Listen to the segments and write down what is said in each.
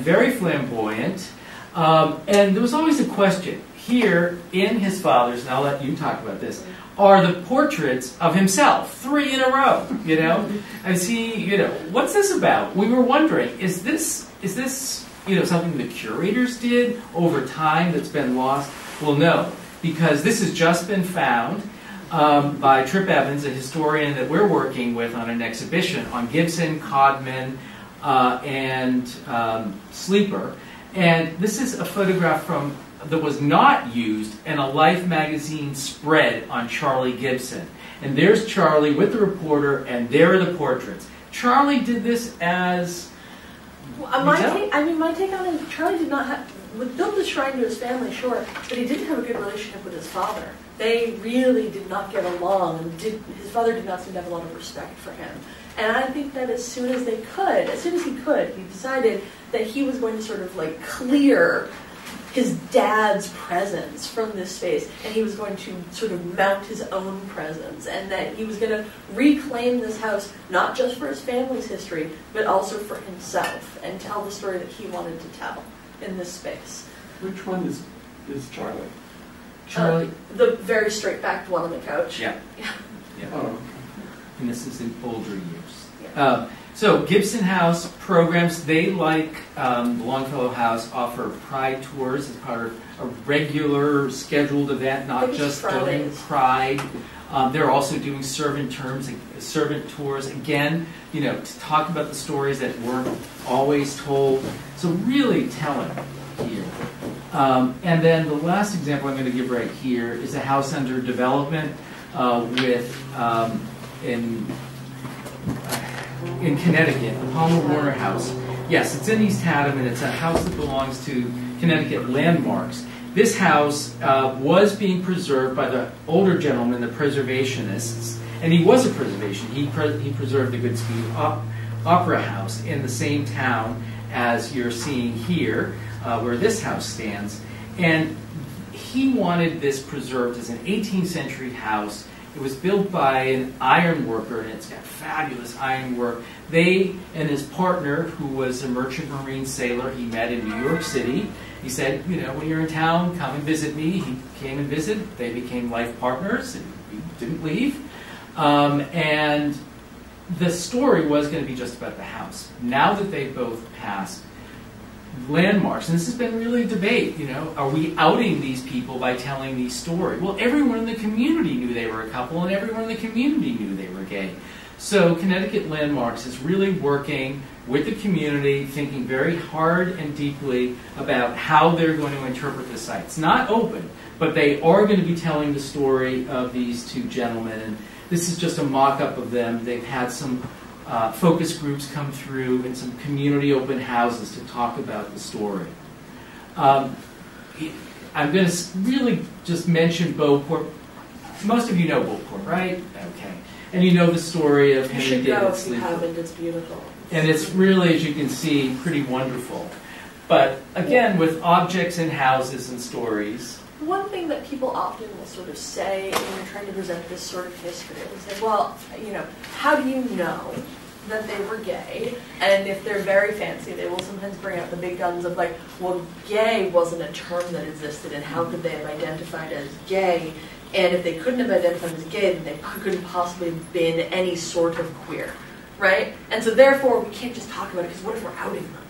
very flamboyant, and there was always a question. Here, in his father's, and I'll let you talk about this, are the portraits of himself, 3 in a row, you know? And he, you know, what's this about? We were wondering, is this, you know, something the curators did over time that's been lost? Well, no, because this has just been found by Trip Evans, a historian that we're working with on an exhibition on Gibson, Codman, and Sleeper. And this is a photograph that was not used in a Life magazine spread on Charlie Gibson. And there's Charlie with the reporter, and there are the portraits. Charlie did this as... my take on it, Charlie did not have... built the shrine to his family, sure, but he didn't have a good relationship with his father. They really did not get along, and his father did not seem to have a lot of respect for him. And I think that as soon as he could, he decided that he was going to sort of like clear his dad's presence from this space, and he was going to sort of mount his own presence, and that he was going to reclaim this house, not just for his family's history, but also for himself, and tell the story that he wanted to tell in this space. Which one is Charlie? Charlie? The very straight-backed one on the couch. Yeah. Yeah. Yeah. Oh, okay. And this is in older years. Yeah. So Gibson House programs, they, like the Longfellow House, offer pride tours as part of a regular scheduled event, not just during Pride. They're also doing servant tours, again, you know, to talk about the stories that weren't always told. So really telling here. And then the last example I'm going to give right here is a house under development in Connecticut, the Palmer Warner House. Yes, it's in East Haddam, and it's a house that belongs to Connecticut Landmarks. This house was being preserved by the older gentleman, the preservationists, and he was a preservation. He preserved the Goodspeed Opera House in the same town as you're seeing here, where this house stands. And he wanted this preserved as an 18th century house. It was built by an iron worker, and it's got fabulous ironwork. They and his partner, who was a merchant marine sailor he met in New York City, he said, you know, when you're in town, come and visit me. He came and visited. They became life partners, and he didn't leave. And the story was going to be just about the house. Now that they both passed, Landmarks, and this has been really a debate, you know, are we outing these people by telling these stories? Well, everyone in the community knew they were a couple, and everyone in the community knew they were gay. So Connecticut Landmarks is really working with the community, thinking very hard and deeply about how they're going to interpret the site. It's not open, but they are going to be telling the story of these two gentlemen, and this is just a mock-up of them. They've had some focus groups come through and some community open houses to talk about the story. I'm going to really just mention Beauport. Most of you know Beauport, right? Okay. And you know the story of Henry David Sleeper. You haven't, it's beautiful. And it's really, as you can see, pretty wonderful. But again, with objects and houses and stories. One thing that people often will sort of say when you're trying to present this sort of history is say, well, you know, how do you know that they were gay? And if they're very fancy, they will sometimes bring out the big guns of like, well, gay wasn't a term that existed, and how could they have identified as gay? And if they couldn't have identified as gay, then they couldn't possibly have been any sort of queer, right? And so therefore, we can't just talk about it, because what if we're outing them?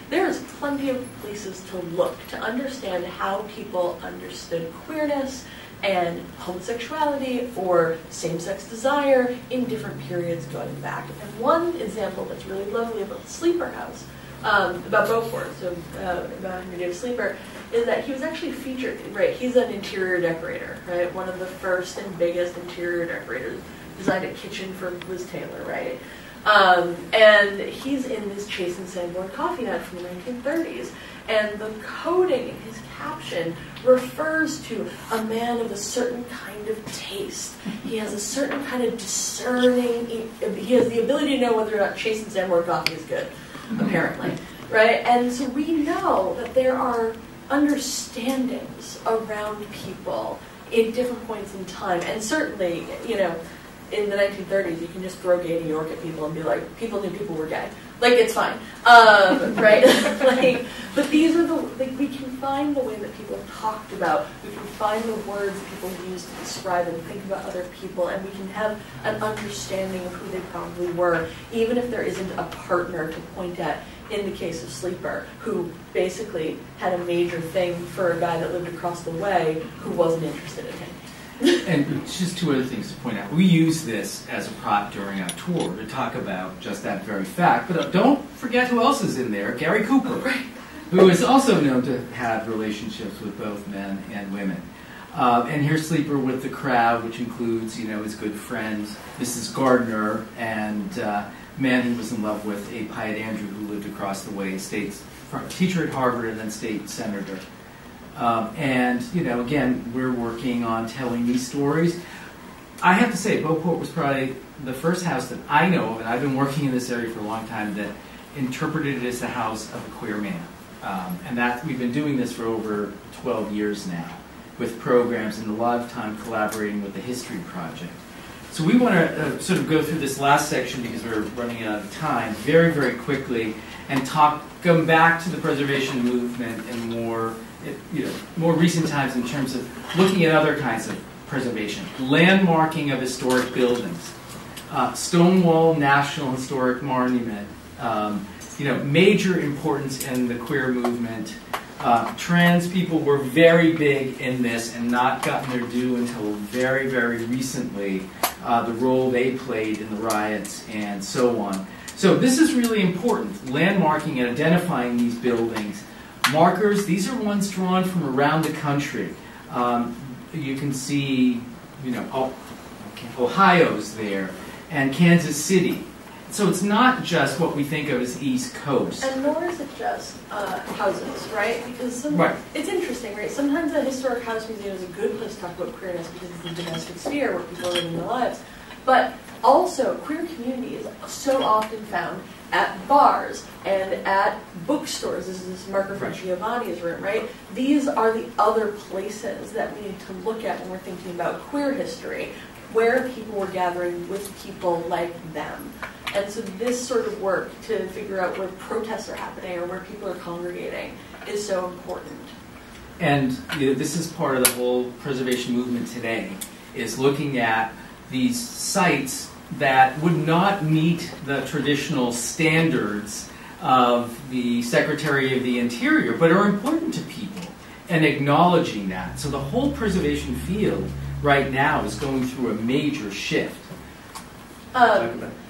There is plenty of places to look to understand how people understood queerness and homosexuality or same-sex desire in different periods going back. And one example that's really lovely about the Sleeper House, about Beauport, so about Henry David Sleeper, is that he was actually featured, right, he's an interior decorator, right, one of the first and biggest interior decorators, designed a kitchen for Liz Taylor, right? And he's in this Chase and Sanborn coffee ad from the 1930s, and the coding in his caption refers to a man of a certain kind of taste. He has a certain kind of discerning, he has the ability to know whether or not Chase and Sanborn coffee is good, apparently, right? And so we know that there are understandings around people in different points in time, and certainly, you know, in the 1930s, you can just throw gay New York at people and be like, people knew people were gay. Like, it's fine, right? Like, but these are the, like, we can find the way that people talked about, we can find the words that people use to describe and think about other people, and we can have an understanding of who they probably were, even if there isn't a partner to point at, in the case of Sleeper, who basically had a major thing for a guy that lived across the way who wasn't interested in him. And just two other things to point out. We use this as a prop during our tour to talk about just that very fact. But don't forget who else is in there, Gary Cooper, who is also known to have relationships with both men and women. And here's Sleeper with the crowd, which includes, you know, his good friend, Mrs. Gardner, and man he was in love with, A. Piatt Andrew, who lived across the way, teacher at Harvard and then state senator. And, you know, again, we're working on telling these stories. I have to say, Beauport was probably the first house that I know of, and I've been working in this area for a long time, that interpreted it as the house of a queer man. And that we've been doing this for over 12 years now, with programs and a lot of time collaborating with the History Project. So we want to sort of go through this last section, because we're running out of time, very, very quickly, and go back to the preservation movement in more recent times in terms of looking at other kinds of preservation. Landmarking of historic buildings. Stonewall National Historic Monument. Major importance in the queer movement. Trans people were very big in this and not gotten their due until very, very recently. The role they played in the riots and so on. So this is really important, landmarking and identifying these buildings. Markers, these are ones drawn from around the country. You can see, Ohio's there, and Kansas City. So it's not just what we think of as East Coast. And nor is it just houses, right? Because it's interesting, right? Sometimes a historic house museum is a good place to talk about queerness because it's the domestic sphere where people are living their lives. But also, queer community is so often found at bars and at bookstores. This is this marker for Giovanni's room, right? These are the other places that we need to look at when we're thinking about queer history, where people were gathering with people like them. And so this sort of work to figure out where protests are happening or where people are congregating is so important. And this is part of the whole preservation movement today, is looking at these sites that would not meet the traditional standards of the Secretary of the Interior, but are important to people, and acknowledging that. So the whole preservation field right now is going through a major shift.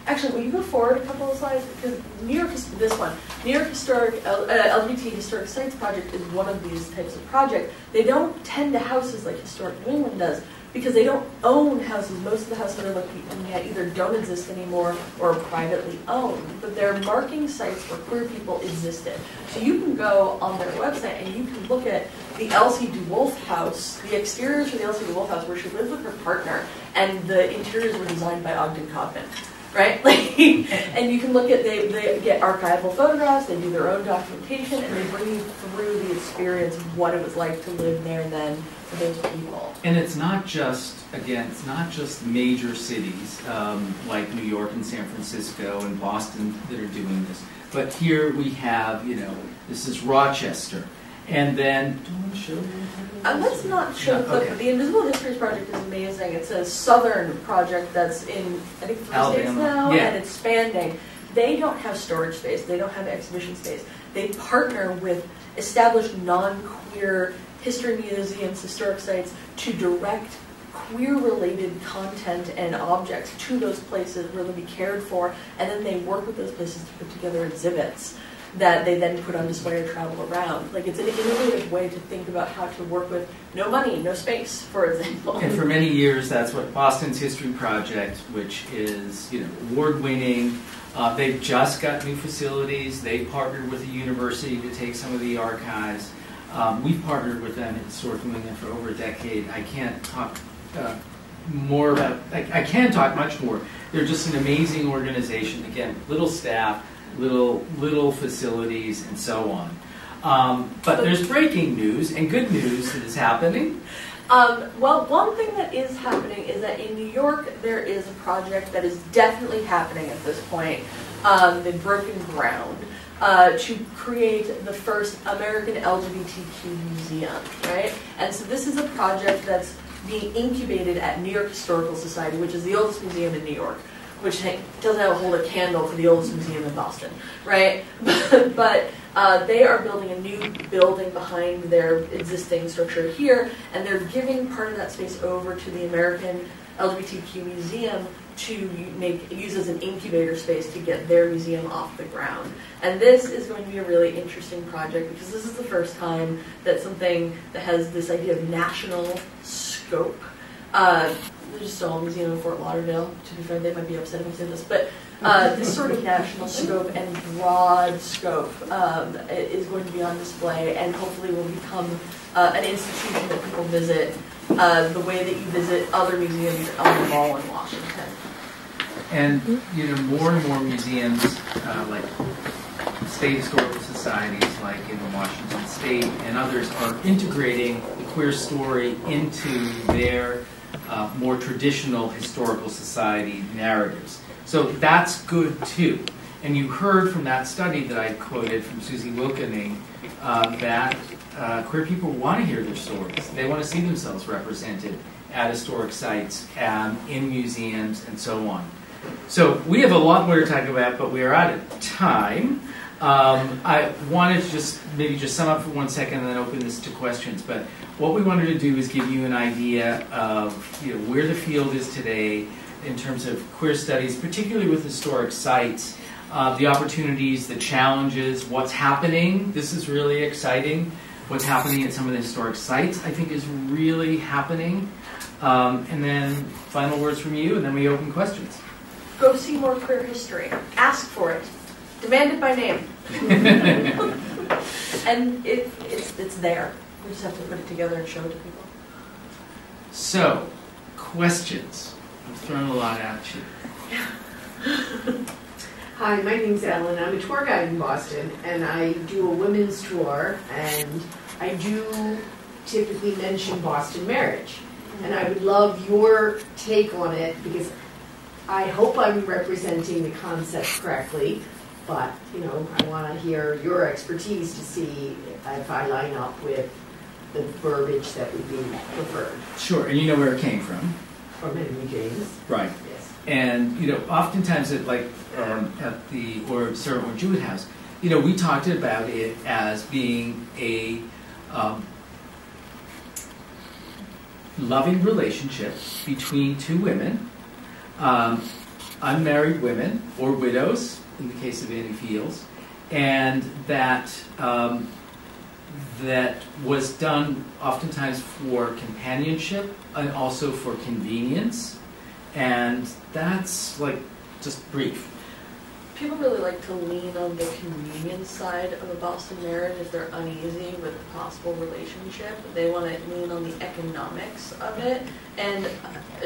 Actually, will you go forward a couple of slides? Because New York Historic, LGBT Historic Sites Project is one of these types of projects. They don't tend to houses like Historic New England does, because they don't own houses. Most of the houses they're looking at either don't exist anymore or are privately owned. But they're marking sites where queer people existed. So you can go on their website and you can look at the Elsie DeWolf house, the exteriors for the Elsie DeWolf house where she lived with her partner, and the interiors were designed by Ogden Codman. Right? And you can look at, they get archival photographs, they do their own documentation, and they bring you through the experience of what it was like to live there then for those people. And it's not just, again, it's not just major cities like New York and San Francisco and Boston that are doing this. But here we have, this is Rochester. And then, do you want to show me? Let's not show the clip. Okay. The Invisible Histories Project is amazing. It's a southern project that's in, I think, 3 states now, and it's expanding. They don't have storage space. They don't have exhibition space. They partner with established non-queer history museums, historic sites, to direct queer-related content and objects to those places where they'll be cared for, and then they work with those places to put together exhibits that they then put on display or travel around. Like, it's an innovative way to think about how to work with no money, no space, for example. And for many years, that's what Boston's History Project, which is award-winning. They've just got new facilities. They partnered with the university to take some of the archives. We've partnered with them at Historic New England for over a decade. I can't talk more about. I can talk much more. They're just an amazing organization. Again, little staff, little facilities, and so on. But there's breaking news and good news that is happening. Well, one thing that is happening is that in New York, there is a project that is definitely happening at this point. They've broken ground to create the first American LGBTQ museum, right? And so this is a project that's being incubated at New York Historical Society, which is the oldest museum in New York, which doesn't hold a candle to the oldest museum in Boston, right? But they are building a new building behind their existing structure here, and they're giving part of that space over to the American LGBTQ Museum to use as an incubator space to get their museum off the ground. And this is going to be a really interesting project because this is the first time that something that has this idea of national scope. There's still a museum in Fort Lauderdale, to be fair, they might be upset if I say this, but this sort of national scope and broad scope is going to be on display and hopefully will become an institution that people visit the way that you visit other museums on the Mall in Washington. And more and more museums, like state historical societies, like in Washington State and others, are integrating the queer story into their more traditional historical society narratives. So that's good too. And you heard from that study that I quoted from Susie Wilkening that queer people want to hear their stories. They want to see themselves represented at historic sites, in museums, and so on. So we have a lot more to talk about, but we are out of time. I wanted to just sum up for 1 second and then open this to questions. But what we wanted to do is give you an idea of where the field is today in terms of queer studies, particularly with historic sites, the opportunities, the challenges, what's happening. This is really exciting. What's happening at some of the historic sites, I think, is really happening. And then final words from you, and then we open questions. Go see more queer history. Ask for it. Demand it by name. And it's there. We just have to put it together and show it to people. So, questions. I'm throwing a lot at you. Hi, my name's Ellen. I'm a tour guide in Boston, and I do a women's tour, and I do typically mention Boston marriage. And I would love your take on it, because I hope I'm representing the concept correctly, but I want to hear your expertise to see if I line up with the verbiage that would be preferred. Sure, and you know where it came from. From Henry James. Right. Yes. And oftentimes at the Sarah or Jewett House, we talked about it as being a loving relationship between two women, unmarried women or widows in the case of Annie Fields, and that that was done oftentimes for companionship and also for convenience, and that's just brief. People really like to lean on the convenience side of a Boston marriage if they're uneasy with a possible relationship. They want to lean on the economics of it. And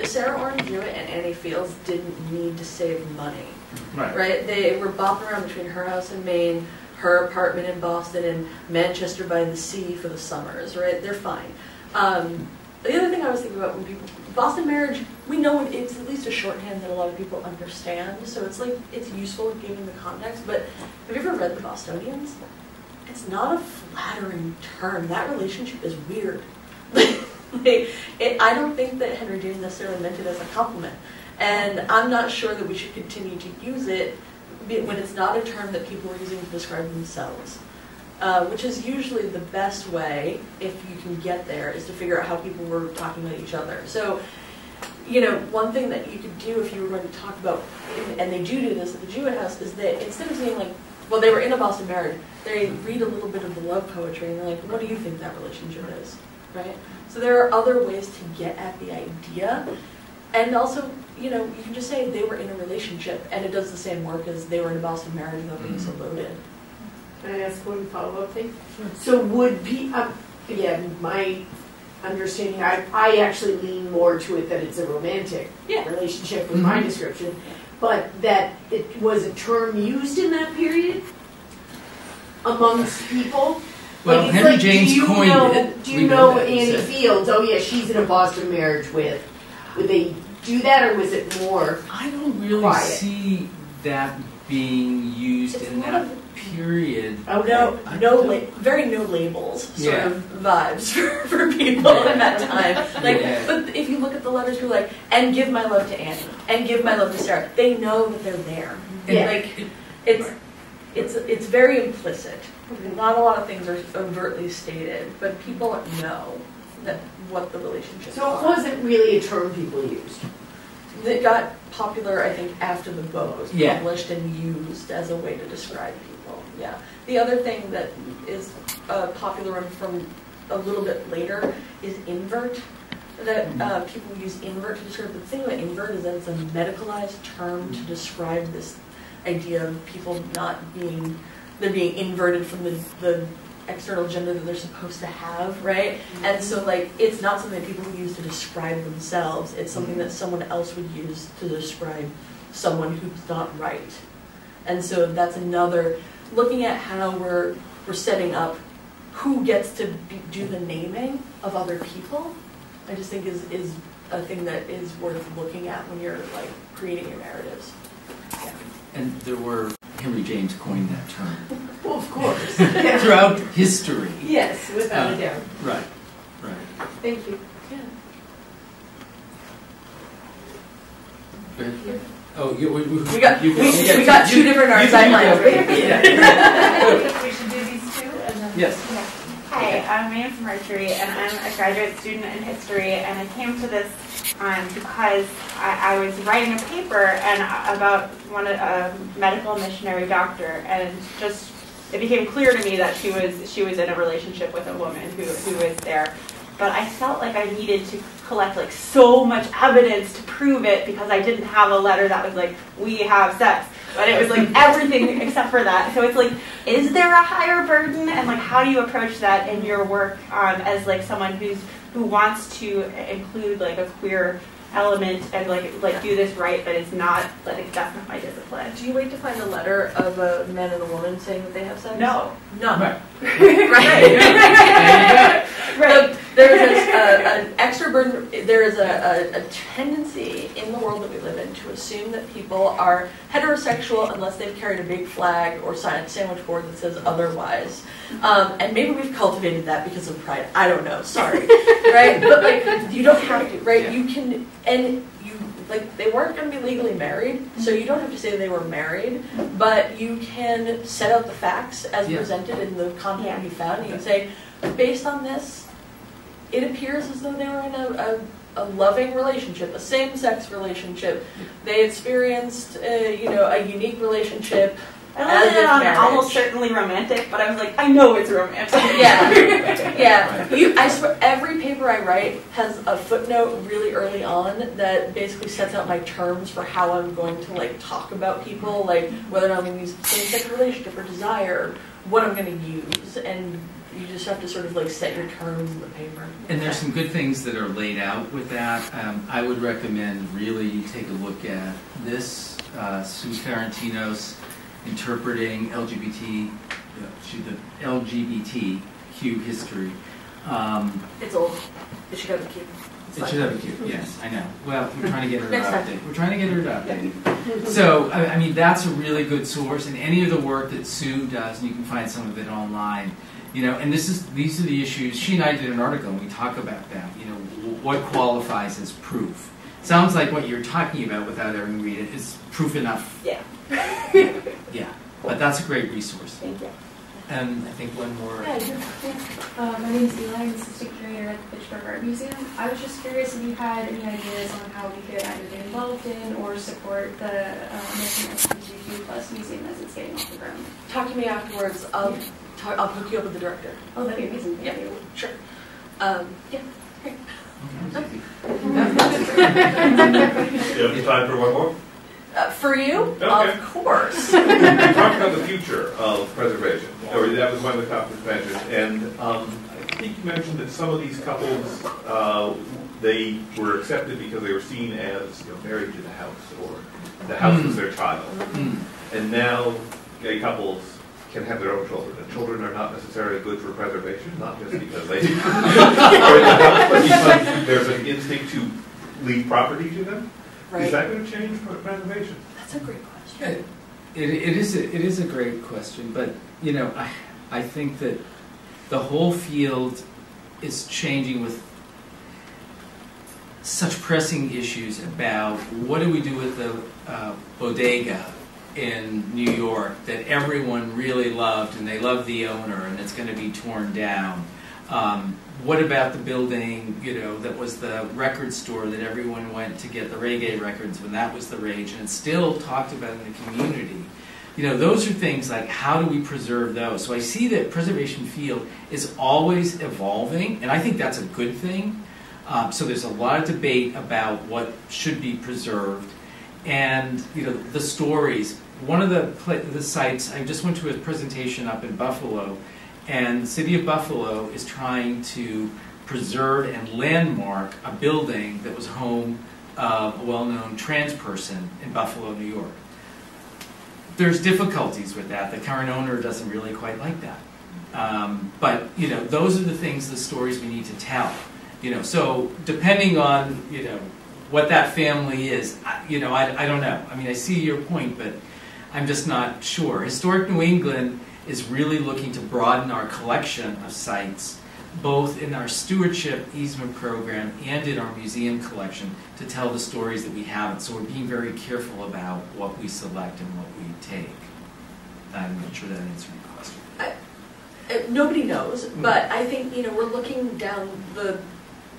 Sarah Orne Jewett and Annie Fields didn't need to save money. Right? They were bopping around between her house in Maine, her apartment in Boston, and Manchester by the Sea for the summers. Right? They're fine. The other thing I was thinking about when people Boston marriage, we know it's at least a shorthand that a lot of people understand, so it's useful given the context. But have you ever read The Bostonians? It's not a flattering term. That relationship is weird. I don't think that Henry James necessarily meant it as a compliment, and I'm not sure that we should continue to use it when it's not a term that people are using to describe themselves. Which is usually the best way, if you can get there, is to figure out how people were talking about each other. So, one thing that you could do if you were going to talk about, and they do this at the Jewett House, is that instead of saying they were in a Boston marriage, they read a little bit of the love poetry, and they're like, what do you think that relationship is, right? So there are other ways to get at the idea, and also, you can just say they were in a relationship, and it does the same work as they were in a Boston marriage without being so loaded. Can I ask one follow-up thing? So would again, my understanding, I actually lean more to it that it's a romantic relationship with my description, but that it was a term used in that period amongst people Well, Like, it's Henry like, James do you coined know, it. Do We you know know that, he Annie said. Fields? Oh yeah, she's in a Boston marriage with. Would they do that, or was it more? I don't really Quiet. see that being used It's in one that of the- period. No, very no labels sort Yeah. of vibes for people in that time. Like, Yeah. but if you look at the letters, you're like, and give my love to Annie, and give my love to Sarah. They know that they're there. Yeah. Like, it's very implicit. Not a lot of things are overtly stated, but people know that what the relationship. So it wasn't really a term people used. It got popular, I think, after the book was Yeah. published and used as a way to describe people. Yeah. The other thing that is a popular one from a little bit later is invert. That people use invert to describe. But the thing about invert is that it's a medicalized term to describe this idea of people not being, they're being inverted from the external gender that they're supposed to have, right? And so, like, it's not something that people use to describe themselves. It's something that someone else would use to describe someone who's not right. And so that's another, looking at how we're setting up who gets to do the naming of other people, I just think is a thing that is worth looking at when you're, like, creating your narratives. Yeah. And there were, Henry James coined that term. Well, of course. Throughout history. Yes, without a doubt. Right, right. Thank you. Yeah. Good. Oh, We got two different art sidelines. We should do these two and then. Yes. Yeah. Hi, my name's Marjorie, and I'm a graduate student in history, and I came to this because I was writing a paper about a medical missionary doctor, and just it became clear to me that she was in a relationship with a woman who was there. But I felt like I needed to collect like so much evidence to prove it because I didn't have a letter that was like, we have sex. But it was like everything except for that. So it's like, is there a higher burden? And like, how do you approach that in your work as like someone who wants to include like a queer element and like do this right, but it's not, like, that's not my discipline. Do you wait to find a letter of a man and a woman saying that they have sex? No. No. Right. Right. Right. There is an extra burden. There is a tendency in the world that we live in to assume that people are heterosexual unless they've carried a big flag or signed a sandwich board that says otherwise. And maybe we've cultivated that because of pride. I don't know. Sorry. Right? But like, you don't have to. Right? Yeah. You can, and you like, they weren't going to be legally married, so you don't have to say they were married, but you can set out the facts as presented in the content you found, and you can say, based on this, it appears as though they were in a loving relationship, a same-sex relationship. They experienced, a unique relationship. I landed on almost certainly romantic, but I was like, I know it's romantic. Yeah. I swear, every paper I write has a footnote really early on that basically sets out my terms for how I'm going to like talk about people, like whether or not I'm going to use same-sex relationship or desire, what I'm going to use, and you just have to sort of like set your terms in the paper. And there's some good things that are laid out with that. I would recommend really you take a look at this, Sue Ferrantino's Interpreting the LGBTQ history. It's old. It should have a Q. It should have a Q, yes, I know. Well, we're trying to get her Next time. updated. We're trying to get her updated. So, I mean, that's a really good source, and any of the work that Sue does, and you can find some of it online, and these are the issues. She and I did an article, and we talk about that, what qualifies as proof. Sounds like what you're talking about without ever read it is proof enough. Yeah. Yeah, but that's a great resource. Thank you. And I think one more. My name is Eli. I'm assistant curator at the Pittsburgh Art Museum. I was just curious if you had any ideas on how we could either get involved in or support the American LGBTQ plus museum as it's getting off the ground. Talk to me afterwards. I'll hook you up with the director. Oh, that'd be amazing. Thank you. Sure. Great. Okay. You have time for one more? For you? Okay. Of course. We talked about the future of preservation, or that was one of the topics mentioned, and I think you mentioned that some of these couples, they were accepted because they were seen as married to the house, or the house was their child. And now gay couples can have their own children, and children are not necessarily good for preservation, not just because they are in the house, but because there's an instinct to leave property to them. Right. Is that going to change preservation? That's a great question. It is a great question, but you know, I think that the whole field is changing with such pressing issues about what do we do with the bodega in New York that everyone really loved, and they love the owner, and it's going to be torn down. What about the building, you know, that was the record store that everyone went to get the reggae records when that was the rage, and it's still talked about in the community. You know, those are things like, how do we preserve those? So I see that preservation field is always evolving, and I think that's a good thing. So there's a lot of debate about what should be preserved, and you know, the stories. One of the sites, I just went to a presentation up in Buffalo, and the city of Buffalo is trying to preserve and landmark a building that was home of a well-known trans person in Buffalo, New York. There's difficulties with that. The current owner doesn't really quite like that. But you know, those are the things, the stories we need to tell. You know, so depending on, you know, what that family is, you know, I don't know. I mean, I see your point, but I'm just not sure. Historic New England is really looking to broaden our collection of sites, both in our stewardship easement program and in our museum collection, to tell the stories that we haven't. So we're being very careful about what we select and what we take. I'm not sure that answered your question. Nobody knows, but I think, you know, we're looking down the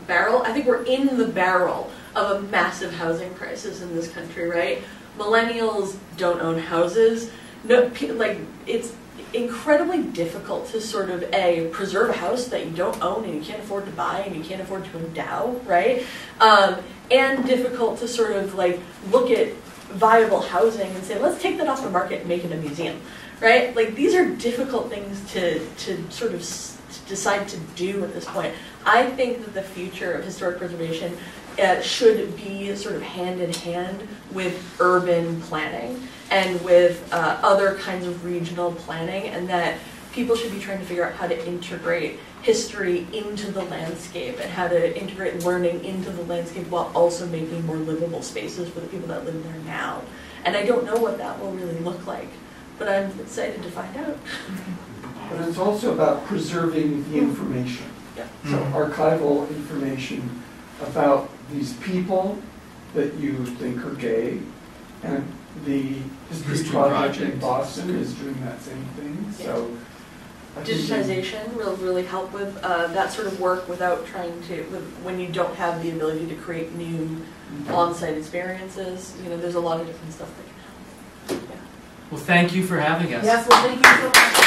barrel. I think we're in the barrel of a massive housing crisis in this country, right? Millennials don't own houses. No, like, it's incredibly difficult to sort of preserve a house that you don't own and you can't afford to buy and you can't afford to endow, right? And difficult to sort of like look at viable housing and say, let's take that off the market and make it a museum, right? Like, these are difficult things to sort of decide to do at this point. I think that the future of historic preservation should be sort of hand in hand with urban planning and with other kinds of regional planning, and that people should be trying to figure out how to integrate history into the landscape and how to integrate learning into the landscape while also making more livable spaces for the people that live there now. And I don't know what that will really look like, but I'm excited to find out. But it's also about preserving the information. Yeah. So archival information about these people that you think are gay, and the History Project in Boston is doing that same thing. Yeah. So digitization will really help with that sort of work without trying to, when you don't have the ability to create new on-site experiences. You know, there's a lot of different stuff that can help. Yeah. Well, thank you for having us. Yes, well, thank you so much.